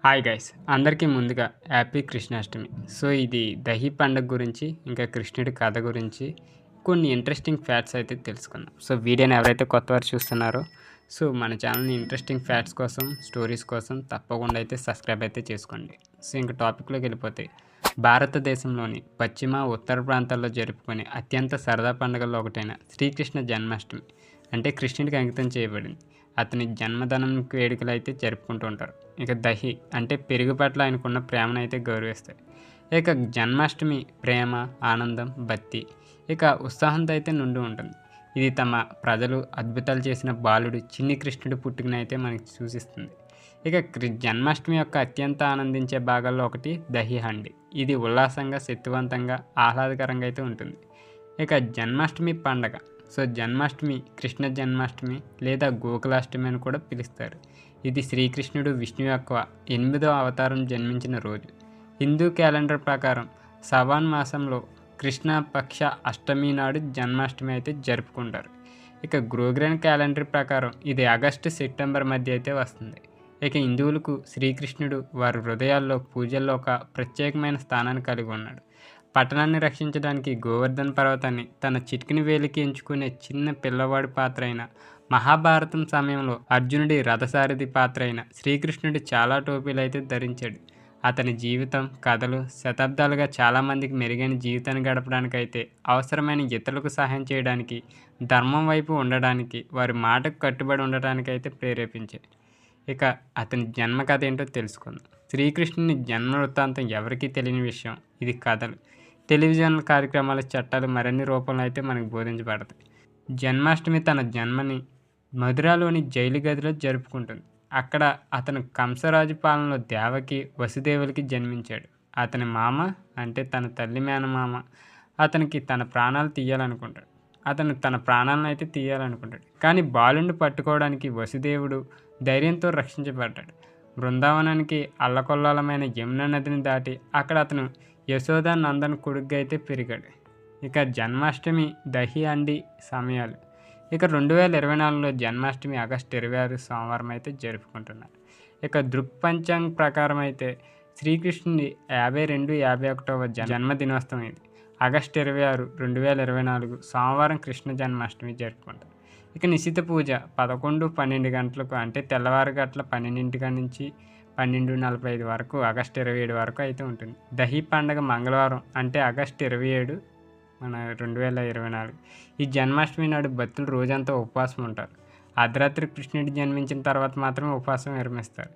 Hi guys అందరికీ ముందుగా happy Krishnashtami. So ఇది దహి పండుగ గురించి ఇంకా కృష్ణుడి కథ గురించి కొన్ని ఇంట్రెస్టింగ్ ఫ్యాక్ట్స్ అయితే తెలుసుకుందాం. సో వీడియోని ఎవరైతే కొత్తవారు చూస్తున్నారో సో మన ఛానల్ని ఇంట్రెస్టింగ్ ఫ్యాక్ట్స్ కోసం స్టోరీస్ కోసం తప్పకుండా అయితే సబ్స్క్రైబ్ అయితే చేసుకోండి. సో ఇంకా టాపిక్లోకి వెళ్ళిపోతే భారతదేశంలోని పశ్చిమ ఉత్తర ప్రాంతాల్లో జరుపుకునే అత్యంత సరదా పండుగల్లో ఒకటైన శ్రీకృష్ణ జన్మాష్టమి అంటే కృష్ణుడికి అంకితం చేయబడింది. అతని జన్మదినం వేడుకలు అయితే జరుపుకుంటూ ఉంటారు. ఇక దహి అంటే పెరుగు పట్ల ఆయనకున్న ప్రేమను అయితే గౌరవిస్తాయి. ఇక జన్మాష్టమి ప్రేమ, ఆనందం, భక్తి ఇక ఉత్సాహంతో అయితే నిండి ఉంటుంది. ఇది తమ ప్రజలు అద్భుతాలు చేసిన బాలుడు చిన్ని కృష్ణుడి పుట్టుకను అయితే మనకి సూచిస్తుంది. ఇక జన్మాష్టమి యొక్క అత్యంత ఆనందించే భాగాల్లో ఒకటి దహి హండి. ఇది ఉల్లాసంగా, శక్తివంతంగా, ఆహ్లాదకరంగా అయితే ఉంటుంది. ఇక జన్మాష్టమి పండగ సో జన్మాష్టమి కృష్ణ జన్మాష్టమి లేదా గోకులాష్టమి అని కూడా పిలుస్తారు. ఇది శ్రీకృష్ణుడు విష్ణు యొక్క 8వ అవతారం జన్మించిన రోజు. హిందూ క్యాలెండర్ ప్రకారం శ్రావణ మాసంలో కృష్ణ పక్ష అష్టమి నాడు జన్మాష్టమి అయితే జరుపుకుంటారు. ఇక గ్రోగ్రియన్ క్యాలెండర్ ప్రకారం ఇది ఆగస్టు సెప్టెంబర్ మధ్య అయితే వస్తుంది. ఇక హిందువులకు శ్రీకృష్ణుడు వారి హృదయాల్లో పూజల్లో ఒక ప్రత్యేకమైన స్థానాన్ని కలిగి ఉన్నాడు. పట్టణాన్ని రక్షించడానికి గోవర్ధన పర్వతాన్ని తన చిటికిన వేలికి ఎంచుకునే చిన్న పిల్లవాడి పాత్ర అయిన, మహాభారతం సమయంలో అర్జునుడి రథసారథి పాత్ర అయిన శ్రీకృష్ణుడు చాలా టోపీలు అయితే ధరించాడు. అతని జీవితం, కథలు శతాబ్దాలుగా చాలామందికి మెరుగైన జీవితాన్ని గడపడానికైతే, అవసరమైన ఇతరులకు సహాయం చేయడానికి, ధర్మం వైపు ఉండడానికి, వారి మాటకు కట్టుబడి ఉండటానికైతే ప్రేరేపించాయి. ఇక అతని జన్మ కథ ఏంటో తెలుసుకుందాం. శ్రీకృష్ణుని జన్మ వృత్తాంతం ఎవరికీ తెలియని విషయం. ఇది కథలు, టెలివిజన్ కార్యక్రమాల, చట్టాలు మరిన్ని రూపంలో అయితే మనకు బోధించబడతాయి. జన్మాష్టమి తన జన్మని మధురలోని జైలు గదిలో జరుపుకుంటుంది. అక్కడ అతను కంసరాజు పాలనలో దేవకి, వసుదేవులకి జన్మించాడు. అతని మామ అంటే తన తల్లి మేనమామ అతనికి తన ప్రాణాలు తీయాలనుకుంటాడు. అతను తన ప్రాణాలను అయితే తీయాలనుకుంటాడు. కానీ బాలుని పట్టుకోవడానికి వసుదేవుడు ధైర్యంతో రక్షించబడ్డాడు. బృందావనానికి అల్లకొల్లాలమైన యమునా నదిని దాటి అక్కడ అతను యశోద నందన్ కొడుగ్గా అయితే పెరిగాడు. ఇక జన్మాష్టమి దహి అండి సమయాలు. ఇక 2024లో జన్మాష్టమి ఆగస్టు 26 సోమవారం అయితే జరుపుకుంటున్నారు. ఇక దృక్పంచాంగ్ ప్రకారం అయితే శ్రీకృష్ణుని 52-51వ జన్మదినోత్సవం ఇది. ఆగస్టు 26, 2024 సోమవారం కృష్ణ జన్మాష్టమి జరుపుకుంటారు. ఇక నిశిత పూజ 11-12 గంటలకు అంటే తెల్లవారు గంటల 12 నుంచి 12:45 వరకు ఆగస్టు 27 వరకు అయితే ఉంటుంది. దహి పండగ మంగళవారం అంటే ఆగస్టు 27 మన 2024. ఈ జన్మాష్టమి నాడు భక్తులు రోజంతా ఉపవాసం ఉంటారు. అర్ధరాత్రి కృష్ణుడు జన్మించిన తర్వాత మాత్రమే ఉపవాసం విరమిస్తారు.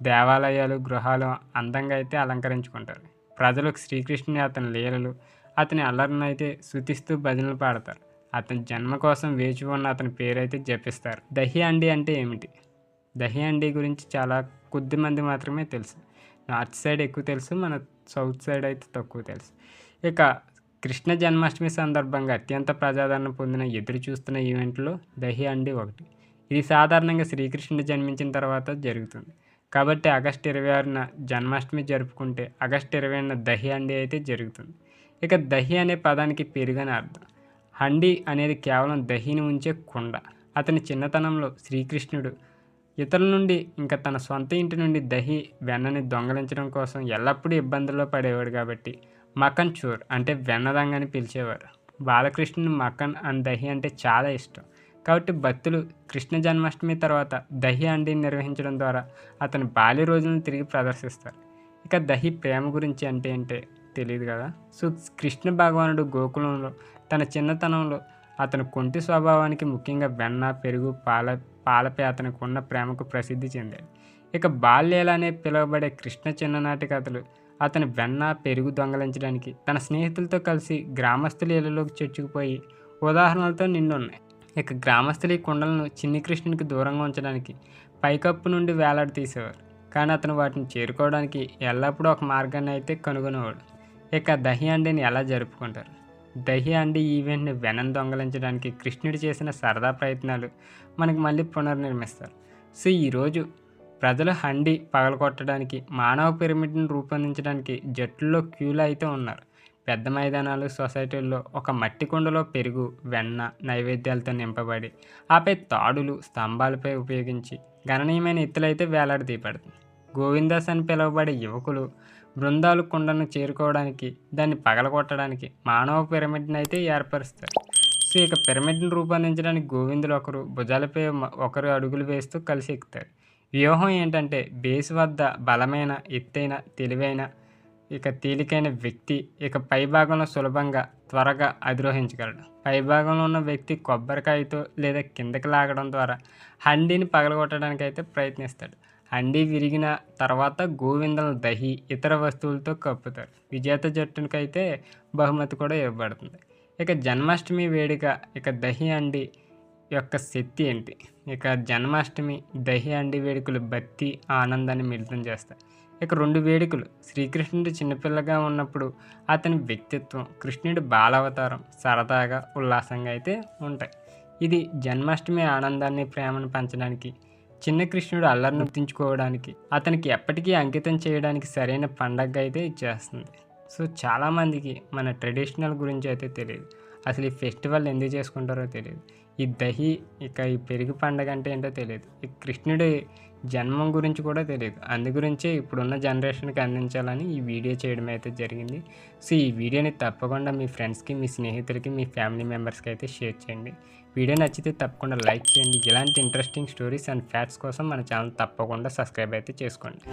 దేవాలయాలు, గృహాలు అందంగా అయితే అలంకరించుకుంటారు. ప్రజలు శ్రీకృష్ణుని, అతని లీలలు, అతని అల్లరిని అయితే శృతిస్తూ భజనలు పాడతారు. అతని జన్మ కోసం వేచి ఉన్న అతని పేరు అయితే జపిస్తారు. దహి అండి అంటే ఏమిటి? దహి అండి గురించి చాలా కొద్ది మంది మాత్రమే తెలుసు. నార్త్ సైడ్ ఎక్కువ తెలుసు, మన సౌత్ సైడ్ అయితే తక్కువ తెలుసు. ఇక కృష్ణ జన్మాష్టమి సందర్భంగా అత్యంత ప్రజాదరణ పొందిన, ఎదురు చూస్తున్న ఈవెంట్లో దహి అండి ఒకటి. ఇది సాధారణంగా శ్రీకృష్ణుడు జన్మించిన తర్వాత జరుగుతుంది. కాబట్టి ఆగస్టు 26న జన్మాష్టమి జరుపుకుంటే ఆగస్టు 20న దహి అండి అయితే జరుగుతుంది. ఇక దహి అనే పదానికి పెరుగని అర్థం. హండి అనేది కేవలం దహిని ఉంచే కుండ. అతని చిన్నతనంలో శ్రీకృష్ణుడు ఇతరుల నుండి ఇంకా తన సొంత ఇంటి నుండి దహి, వెన్నని దొంగలించడం కోసం ఎల్లప్పుడూ ఇబ్బందుల్లో పడేవాడు. కాబట్టి మకన్ చోర్ అంటే వెన్నదంగ అని పిలిచేవారు. బాలకృష్ణుని మకన్ అండ్ దహి అంటే చాలా ఇష్టం. కాబట్టి భక్తులు కృష్ణ జన్మాష్టమి తర్వాత దహి అండిని నిర్వహించడం ద్వారా అతని బాల్య రోజులను తిరిగి ప్రదర్శిస్తారు. ఇక దహి ప్రేమ గురించి అంటే తెలియదు కదా. సో కృష్ణ భగవానుడు గోకులంలో తన చిన్నతనంలో అతని కొంటి స్వభావానికి, ముఖ్యంగా వెన్న, పెరుగు, పాలపై అతనికి ఉన్న ప్రేమకు ప్రసిద్ధి చెందాడు. ఇక బాల్యాల అనే పిలువబడే కృష్ణ చిన్ననాటి కథలు అతని వెన్న, పెరుగు దొంగలించడానికి తన స్నేహితులతో కలిసి గ్రామస్తుల ఇళ్లలోకి చొచ్చుకుపోయి ఉదాహరణలతో నిండున్నాయి. ఇక గ్రామస్తులు ఈ కుండలను చిన్ని కృష్ణునికి దూరంగా ఉంచడానికి పైకప్పు నుండి వేలాడి తీసేవారు. కానీ అతను వాటిని చేరుకోవడానికి ఎల్లప్పుడూ ఒక మార్గాన్ని అయితే కనుగొనేవాడు. ఇక దహి అండిని ఎలా జరుపుకుంటారు? దహి అండి ఈవెంట్ని వెన్నను దొంగలించడానికి కృష్ణుడు చేసిన సరదా ప్రయత్నాలు మనకి మళ్ళీ పునర్నిర్మిస్తారు. సో ఈరోజు ప్రజలు హండి పగలగొట్టడానికి, మానవ పిరమిడ్ని రూపొందించడానికి జట్టుల్లో క్యూలో అయితే ఉన్నారు. పెద్ద మైదానాలు, సొసైటీల్లో ఒక మట్టి కుండలో పెరుగు, వెన్న నైవేద్యాలతో నింపబడి ఆపై తాడులు, స్తంభాలపై ఉపయోగించి గణనీయమైన ఎత్తులైతే వేలాడదీయబడుతుంది. గోవిందాస్ అని పిలువబడే యువకులు బృందాలు కుండను చేరుకోవడానికి దాన్ని పగలగొట్టడానికి మానవ పిరమిడ్ని అయితే ఏర్పరుస్తారు. సో ఇక పిరమిడ్ని రూపొందించడానికి గోవిందులు ఒకరు భుజాలపై ఒకరు అడుగులు వేస్తూ కలిసి ఎక్కుతారు. వ్యూహం ఏంటంటే బేస్ వద్ద బలమైన, ఎత్తైన, తెలివైన, ఇక తేలికైన వ్యక్తి ఇక పైభాగంలో సులభంగా త్వరగా అధిరోహించగలడు. పైభాగంలో ఉన్న వ్యక్తి కొబ్బరికాయతో లేదా కిందకి లాగడం ద్వారా హండీని పగలగొట్టడానికి అయితే ప్రయత్నిస్తాడు. హండీ విరిగిన తర్వాత గోవిందలను దహి ఇతర వస్తువులతో కప్పుతారు. విజేత జట్టుకైతే బహుమతి కూడా ఇవ్వబడుతుంది. ఇక జన్మాష్టమి వేడుక ఇక దహి హండీ యొక్క శక్తి ఏంటి? ఇక జన్మాష్టమి దహి హండీ వేడుకలు భక్తి, ఆనందాన్ని మిళితం చేస్తాయి. ఇక 2 వేడుకలు శ్రీకృష్ణుడు చిన్నపిల్లగా ఉన్నప్పుడు అతని వ్యక్తిత్వం, కృష్ణుడి బాలావతారం సరదాగా, ఉల్లాసంగా అయితే ఉంటాయి. ఇది జన్మాష్టమి ఆనందాన్ని, ప్రేమను పంచడానికి, చిన్న కృష్ణుడు అల్లరిని గుర్తుంచుకోవడానికి, అతనికి ఎప్పటికీ అంకితం చేయడానికి సరైన పండగ అయితే ఇచ్చేస్తుంది. సో చాలామందికి మన ట్రెడిషనల్ గురించి అయితే తెలియదు. అసలు ఈ ఫెస్టివల్ ఎందుకు చేసుకుంటారో తెలియదు. ఈ దహి ఇక ఈ పెరుగు పండగ అంటే ఏంటో తెలియదు. ఈ కృష్ణుడి జన్మం గురించి కూడా తెలియదు. అందు గురించే ఇప్పుడున్న జనరేషన్కి అందించాలని ఈ వీడియో చేయడం అయితే జరిగింది. సో ఈ వీడియోని తప్పకుండా మీ ఫ్రెండ్స్కి, మీ స్నేహితులకి, మీ ఫ్యామిలీ మెంబర్స్కి అయితే షేర్ చేయండి. వీడియో నచ్చితే తప్పకుండా లైక్ చేయండి. ఇలాంటి ఇంట్రెస్టింగ్ స్టోరీస్ అండ్ ఫ్యాక్ట్స్ కోసం మన ఛానల్ తప్పకుండా సబ్స్క్రైబ్ అయితే చేసుకోండి.